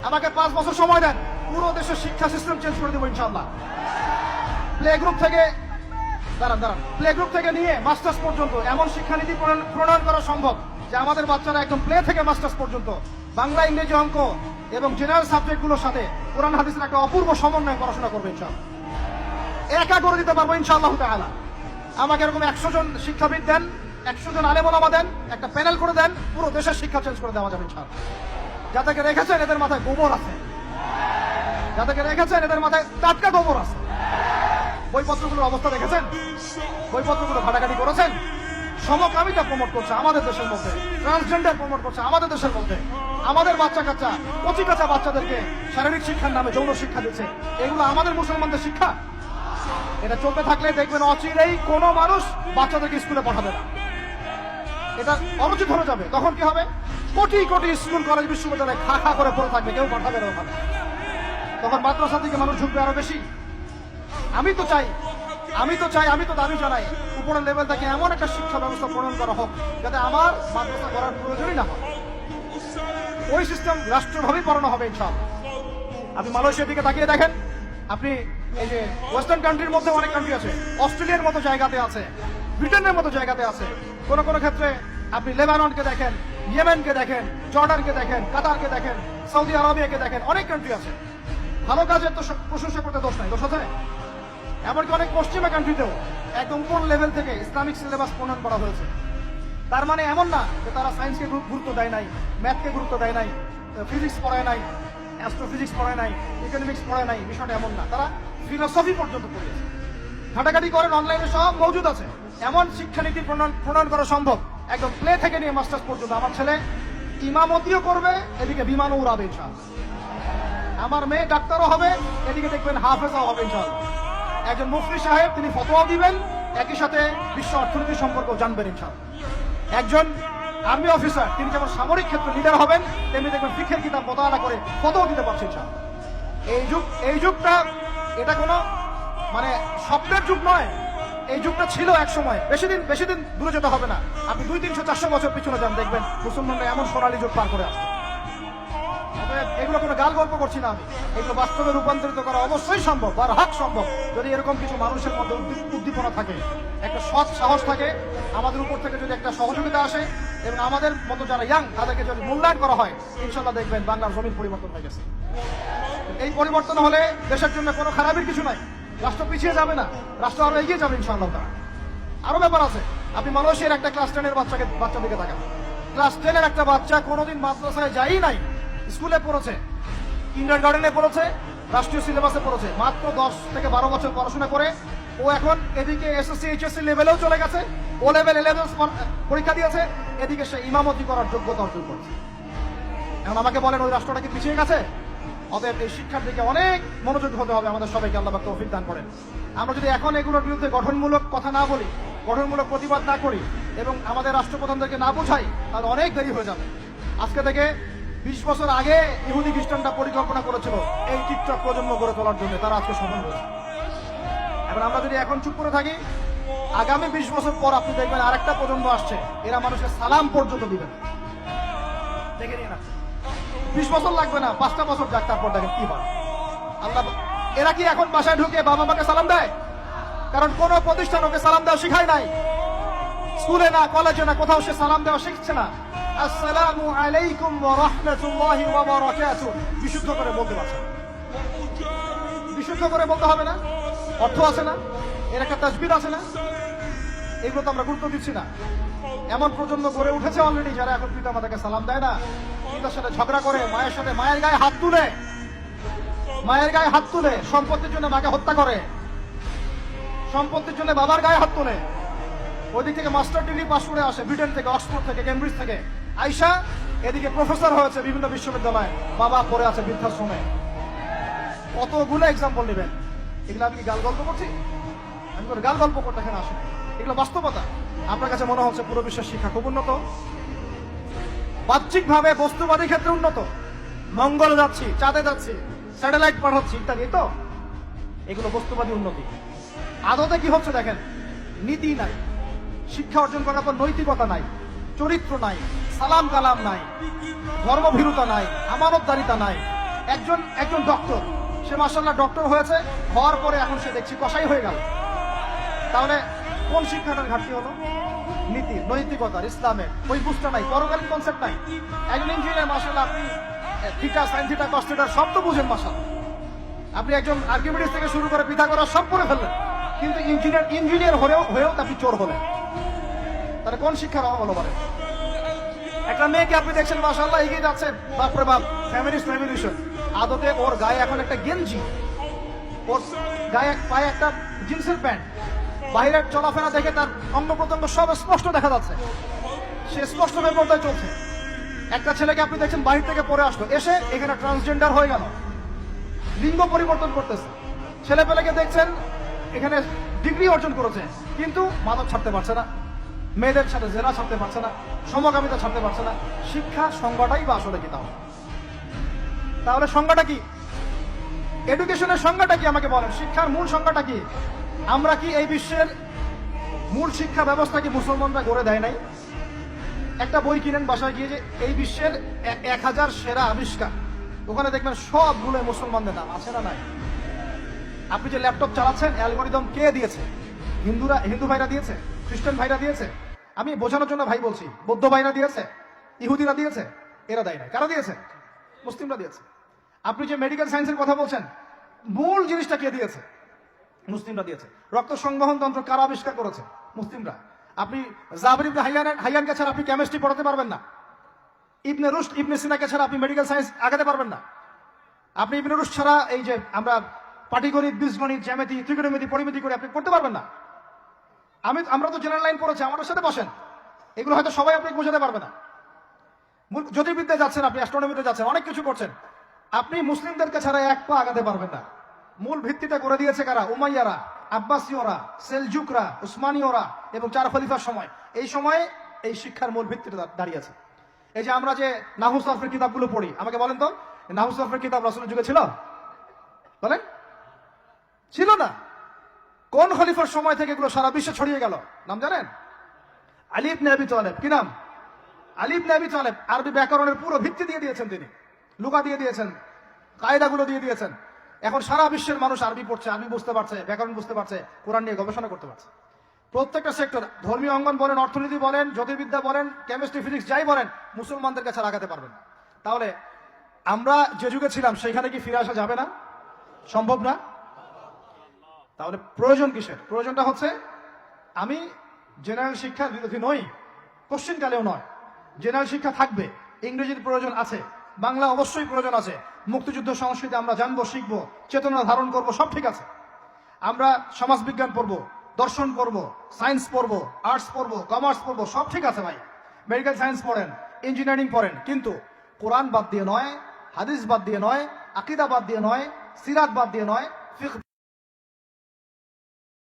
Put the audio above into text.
আমাকে 5 বছর সময় দেন, পুরো দেশের শিক্ষা সিস্টেম চেঞ্জ করে দেবো ইনশাআল্লাহ। প্লে গ্রুপ থেকে প্লে গ্রুপ থেকে নিয়ে মাস্টার্স পর্যন্ত এমন শিক্ষানীতি প্রণয়ন করা সম্ভব যে আমাদের বাচ্চারা একদম প্লে থেকে মাস্টার্স পর্যন্ত বাংলা, ইংরেজি, অঙ্ক এবং জেনারেল সাবজেক্টগুলোর সাথে কোরআন হাদিসের একটা অপূর্ব সমন্বয়ে পড়াশোনা করবে ইনশাআল্লাহ। একা করে দিতে পারবো ইনশাআল্লাহ তাআলা। আমাকে এরকম 100 জন শিক্ষাবিদ দেন, 100 জন আলেম ওলামা দেন, একটা প্যানেল করে দেন, পুরো দেশের শিক্ষা চেঞ্জ করে দেওয়া যাবে ইনশাআল্লাহ। যাদেরকে রেখেছেন এদের মাথায় গোবর আছে, যাদেরকে রেখেছেন এদের মাথায় টাটকা গোবর আছে। বইপত্রগুলোর অবস্থা দেখেছেন? বইপত্রগুলো ঘাটাঘাটি করেছেন? সমকামিতা প্রমোট করছে আমাদের দেশের মধ্যে, ট্রান্সজেন্ডার প্রমোট করছে আমাদের দেশের মধ্যে, আমাদের বাচ্চা কাচ্চা, কচি কাঁচা বাচ্চাদেরকে শারীরিক শিক্ষার নামে যৌন শিক্ষা দিচ্ছে। এগুলো আমাদের মুসলমানদের শিক্ষা? এটা চলতে থাকলে দেখবেন অচিরেই কোনো মানুষ বাচ্চাদেরকে স্কুলে পাঠাবে না, এটা অনুচিত হয়ে যাবে। তখন কি হবে? কোটি কোটি স্কুল, কলেজ, বিশ্ববিদ্যালয় খা খা করে পড়ে থাকবে, কেউ পাঠাবে না ওখানে। তখন মাদ্রাসা থেকে মানুষ ঢুকবে আরো বেশি। আমি তো চাই, আমি তো দাবি জানাই উপরের লেভেল থেকে এমন একটা শিক্ষা ব্যবস্থা প্রণয়ন করা হোক যাতে আমার মাদ্রাসা করার প্রয়োজনই না হয়। ওই সিস্টেম রাষ্ট্রভাবেই পড়ানো হবে ইনশাআল্লাহ। আপনি মালয়েশিয়ার দিকে তাকিয়ে দেখেন, আপনি এই যে ওয়েস্টার্ন কান্ট্রির মধ্যে অনেক কান্ট্রি আছে, অস্ট্রেলিয়ার মতো জায়গাতে আছে, ব্রিটেনের মতো জায়গাতে আছে, কোন কোন ক্ষেত্রে আপনি লেবাননকে দেখেন, ইয়েমেনকে দেখেন, জর্ডানকে দেখেন, কাতারকে দেখেন, সৌদি আরবিয়াকে দেখেন, অনেক কান্ট্রি আছে। ভালো কাজের তো প্রশংসা করতে দোষ নাই, দোষ আছে? এমনকি অনেক পশ্চিমা কান্ট্রিতেও একদম উপর লেভেল থেকে ইসলামিক সিলেবাস প্রণয়ন করা হয়েছে। তার মানে এমন না যে তারা সায়েন্সকে গুরুত্ব দেয় নাই, ম্যাথকে গুরুত্ব দেয় নাই, ফিজিক্স পড়ায় নাই, অ্যাস্ট্রোফিজিক্স পড়ায় নাই, ইকোনমিক্স পড়ায় নাই, বিষয়টা এমন না। তারা ফিলোসফি পর্যন্ত পড়িয়েছে। ঘাটাঘাটি করেন, অনলাইনে সব মজুদ আছে। এমন শিক্ষানীতি প্রণয়ন করা সম্ভব একদম প্লে থেকে নিয়ে মাস্টার্স পর্যন্ত। আমার ছেলে ইমামতিও করবে, এদিকে বিমানও উড়াবে ইনশাআল্লাহ। আমার মেয়ে ডাক্তারও হবে, এদিকে দেখবেন হাফেজাও হবে ইনশাআল্লাহ। একজন মুফতি সাহেব, তিনি ফতোয়াও দিবেন, একই সাথে বিশ্ব অর্থনীতি সম্পর্ক জানবেন ইনশাআল্লাহ। একজন আর্মি অফিসার, তিনি যেমন সামরিক ক্ষেত্রে লিডার হবেন, তেমনি দেখবেন ফিকহের কিতাব মোতালা করে ফতোয়া দিতে পারছে ইনশাআল্লাহ। এই যুগটা এটা কোনো মানে স্বপ্নের যুগ নয়, এই যুগটা ছিল এক সময়। বেশি দিন দূরে যেতে হবে না, আপনি 200-300-400 বছর পিছনে যান, দেখবেন মুসলমানরা এমন সোনালী যুগ পার করে আসছে। এগুলো কোনো গাল গল্প করছি না আমি, এগুলো বাস্তবে রূপান্তরিত করা অবশ্যই সম্ভব, আর হক সম্ভব, যদি এরকম কিছু মানুষের মধ্যে উদ্দীপনা থাকে, একটা সৎ সাহস থাকে, আমাদের উপর থেকে যদি একটা সহযোগিতা আসে এবং আমাদের মতো যারা ইয়াং তাদেরকে যদি মূল্যায়ন করা হয়, ইনশাল্লাহ দেখবেন বাংলার জমির পরিবর্তন হয়ে গেছে। এই পরিবর্তন হলে দেশের জন্য কোনো খারাপের কিছু নাই, রাষ্ট্র পিছিয়ে যাবে না, রাষ্ট্র আরো এগিয়ে যাবে ইনশাআল্লাহ। তারা আরো ব্যাপার আছে। আপনি মালয়েশিয়ার একটা ক্লাস 10-এর বাচ্চা দিকে তাকান। ক্লাস 10-এর একটা বাচ্চা কোনোদিন মাদ্রাসায় যাই নাই, স্কুলে পড়েছে, কিন্ডারগার্টেনে পড়েছে, রাষ্ট্রীয় সিলেবাসে পড়েছে, মাত্র 10 থেকে 12 বছর পড়াশোনা করে ও এখন এদিকে এসএসসি এইচএসসি লেভেলেও চলে গেছে, ও লেভেল এ-লেভেল পরীক্ষা দিয়েছে, এদিকে সে ইমামতি করার যোগ্যতা অর্জন করেছে। এখন আমাকে বলেন ওই রাষ্ট্রটা কি পিছিয়ে গেছে? অতএব এই শিক্ষার দিকে অনেক মনোযোগী হতে হবে আমাদের সবাইকে, আল্লাহ পাক তৌফিক দান করেন। আমরা যদি এখন এগুলোর বিরুদ্ধে গঠনমূলক কথা না বলি, গঠনমূলক প্রতিবাদ না করি এবং আমাদের রাষ্ট্রপ্রধানদেরকে না বোঝাই, তাহলে অনেক দেরি হয়ে যাবে। আজকে থেকে 20 বছর আগে ইহুদি খ্রিস্টানরা পরিকল্পনা করেছিল এই টিকটক প্রজন্ম গড়ে তোলার জন্য, তারা আজকে সফল হয়েছে। এখন আমরা যদি এখন চুপ করে থাকি, আগামী 20 বছর পর আপনি দেখবেন আরেকটা প্রজন্ম আসছে, এরা মানুষের সালাম পর্যন্ত দিবে না। দেখে নিন না, 20 বছর লাগবে না, 5টা বছর যাক, তারপর দেখেন কি হয়। আল্লাহ, এরা কি এখন বাসায় ঢুকে বাবা মাকে সালাম দেয়? কারণ কোন প্রতিষ্ঠান ওকে সালাম দেওয়া শিখায় নাই, স্কুলে না, কলেজে না, কোথাও সে সালাম দেওয়া শিখছে না। আসসালামু আলাইকুম ওয়া রাহমাতুল্লাহি ওয়া বারাকাতুহু বিশুদ্ধ করে বলতে পারছে, বিশুদ্ধ করে বলতে হবে না? অর্থ আছে না? এর একটা তাসবিহ আছে না? এগুলো তো আমরা গুরুত্ব দিচ্ছি না। এমন প্রজন্ম গড়ে উঠেছে অলরেডি যারা এখন পিতা মাতাকে সালাম দেয় না, পিতার সাথে ঝগড়া করে, মায়ের সাথে, মায়ের গায়ে হাত তুলে, সম্পত্তির জন্য মাকে হত্যা করে, সম্পত্তির জন্য বাবার গায়ে হাত তুলে। ওই দিক থেকে মাস্টার ডিগ্রি পাশ করে আসে ব্রিটেন থেকে, অক্সফোর্ড থেকে, কেমব্রিজ থেকে আইসা এদিকে প্রফেসর হয়েছে বিভিন্ন বিশ্ববিদ্যালয়ে, বাবা পড়ে আছে বৃদ্ধাশ্রমে। কতগুলো এক্সাম্পল নেবেন? এগুলো আমি কি গাল গল্প করছি? আমি কোনো গাল গল্প করতে এখানে আসি, এগুলো বাস্তবতা। আপনার কাছে মনে হচ্ছে পুরো বিশ্বের শিক্ষা খুব উন্নত, বাহ্যিকভাবে বস্তুবাদী ক্ষেত্রে উন্নত, মঙ্গলে যাচ্ছি, চাঁদে যাচ্ছি, স্যাটেলাইট পাঠাচ্ছি ইত্যাদি, তো এগুলো বস্তুবাদী উন্নতি। আদতে কি হচ্ছে দেখেন, নীতি নাই, শিক্ষা অর্জন করার পর নৈতিকতা নাই, চরিত্র নাই, সালাম কালাম নাই, ধর্মভীরুতা নাই, আমানতদারিতা নাই, একজন একজন ডক্টর, সে মাশাআল্লাহ ডক্টর হয়েছে, হওয়ার পরে এখন সে দেখছি কসাই হয়ে গেল। তাহলে কোন শিক্ষাটার ঘাটতি হলো? নীতি, নৈতিকতার, ইসলামের ওই বুঝটা নাই, পরকালীন কনসেপ্ট নাই। একজন ইঞ্জিনিয়ার মাশাআল্লাহ, আপনি theta, sine theta, cos theta সব তো বুঝেন মাশাআল্লাহ। আপনি একজন আর্কিমিডিস থেকে শুরু করে পিথাগোরাস সব পড়ে ফেললেন, কিন্তু ইঞ্জিনিয়ার হয়েও আপনি চোর হলেন। তাহলে কোন শিক্ষার অভাব হলো বলেন? একটা মেয়েকে আপনি দেখছেন মাশাআল্লাহ এগিয়ে যাচ্ছে, বাপরে বাপ, ফেমিনিস্ট রেভলিউশন। আদতে ওর গায়ে এখন একটা গেঞ্জি, ওর গায়ে পায়ে একটা জিন্সের প্যান্ট, বাইরের চলাফেরা দেখে তার অঙ্গ প্রত্যঙ্গ সব স্পষ্ট দেখা যাচ্ছে, সে স্পষ্ট বেপরদায় চলছে। একটা ছেলেকে আপনি দেখছেন বাহির থেকে পড়ে আসলো, এসে এখানে ট্রান্সজেন্ডার হয়ে গেল, লিঙ্গ পরিবর্তন করতেছে। ছেলে পেলেকে দেখছেন এখানে ডিগ্রি অর্জন করেছে, কিন্তু মাদক ছাড়তে পারছে না, মেয়েদের সাথে জেনা ছাড়তে পারছে না, সমকামিতা ছাড়তে পারছে না। শিক্ষা সংজ্ঞাটাই বা আসলে কি? তাহলে সংজ্ঞাটা কি? এডুকেশনের সংজ্ঞাটা কি আমাকে বলেন? শিক্ষার মূল সংজ্ঞাটা কি? আমরা কি এই বিশ্বের মূল শিক্ষা ব্যবস্থা কি মুসলমানরা গড়ে দেয় নাই? একটা বই কিনেন বাসায় গিয়ে, যে এই বিশ্বের 1000 সেরা আবিষ্কার, ওখানে দেখবেন সবগুলো মুসলমানদের নাম আছে না নাই? আপনি যে ল্যাপটপ চালাচ্ছেন, অ্যালগোরিদম কে দিয়েছে? হিন্দু ভাইরা দিয়েছে? খ্রিস্টান ভাইরা দিয়েছে? আমি বোঝানোর জন্য ভাই বলছি, বৌদ্ধ ভাইরা দিয়েছে? ইহুদিরা দিয়েছে? এরা দেয় না। কারা দিয়েছে? মুসলিমরা দিয়েছে। আপনি যে মেডিকেল সায়েন্সের কথা বলছেন, মূল জিনিসটা কে দিয়েছে? মুসলিমরা দিয়েছে। রক্ত সংবহন তন্ত্র কারা আবিষ্কার করেছে? মুসলিমরা। আপনি জাবির ইবনে হাইয়ানকে ছাড়া আপনি কেমিস্ট্রি পড়াতে পারবেন না। ইবনে রুশদ, ইবনে সিনাকে ছাড়া আপনি মেডিকেল সায়েন্স আগাতে পারবেন না। আপনি ইবনে রুশদ ছাড়া এই যে আমরা পাটিগণিত, বীজগণিত, জ্যামিতি, ত্রিকোণমিতি, পরিমিতি করে আপনি পড়তে পারবেন না। আমরা তো জেনারেল লাইন পড়েছি, আমাদের সাথে বসেন, এগুলো হয়তো সবাই আপনাকে বোঝাতে পারবে না। জ্যোতির্বিদ্যায় যাচ্ছেন, আপনি অ্যাস্ট্রোনমিতে যাচ্ছেন, অনেক কিছু করছেন, আপনি মুসলিমদেরকে ছাড়া এক পা আগাতে পারবেন না। মূল ভিত্তিটা করে দিয়েছে কারা? উমাইয়ারা, আব্বাসীয়রা, সেলজুকরা, উসমানীয়রা এবং 4 খলিফার সময়। এই সময়ে এই শিক্ষার মূল ভিত্তিটা দাঁড়িয়েছে। এই যে আমরা যে নাহু সরফের কিতাবগুলো পড়ি, আমাকে বলেন তো, নাহু সরফের কিতাব রাসূলের যুগে ছিল? বলেন, ছিল না। কোন খলিফার সময় থেকে এগুলো সারা বিশ্বে ছড়িয়ে গেল? নাম জানেন? আলী ইবনে আবি তালেব। কি নাম? আলী ইবনে আবি তালেব। আরবি ব্যাকরণের পুরো ভিত্তি দিয়ে দিয়েছেন তিনি, লুগা দিয়ে দিয়েছেন, কায়দাগুলো দিয়ে দিয়েছেন। এখন সারা বিশ্বের মানুষ আরবি পড়ছে, আরবি বুঝতে পারছে, ব্যাকরণ বুঝতে পারছে, কোরআন নিয়ে গবেষণা করতে পারছে। প্রত্যেকটা সেক্টর, ধর্মীয় অঙ্গন বলেন, অর্থনীতি বলেন, জ্যোতির্বিদ্যা বলেন, কেমিস্ট্রি, ফিজিক্স যাই বলেন, মুসলমানদের কাছে লাগাতে পারবেন না। তাহলে আমরা যে যুগে ছিলাম সেখানে কি ফিরে আসা যাবে না? সম্ভব না। তাহলে প্রয়োজন কিসের? প্রয়োজনটা হচ্ছে, আমি জেনারেল শিক্ষার বিরোধী নই, কোশ্চিনকালেও নয়। জেনারেল শিক্ষা থাকবে, ইংরেজির প্রয়োজন আছে, বাংলা অবশ্যই প্রয়োজন আছে, মুক্তিযুদ্ধ সংস্কৃতি আমরা জানবো, শিখবো, চেতনা ধারণ করব, সব ঠিক আছে। আমরা সমাজবিজ্ঞান পড়বো, দর্শন পড়বো, সায়েন্স পড়বো, আর্টস পড়বো, কমার্স পড়বো, সব ঠিক আছে ভাই। মেডিকেল সায়েন্স পড়েন, ইঞ্জিনিয়ারিং পড়েন, কিন্তু কোরআন বাদ দিয়ে নয়, হাদিস বাদ দিয়ে নয়, আকীদা বাদ দিয়ে নয়, সিরাত বাদ দিয়ে নয়, ফিকহ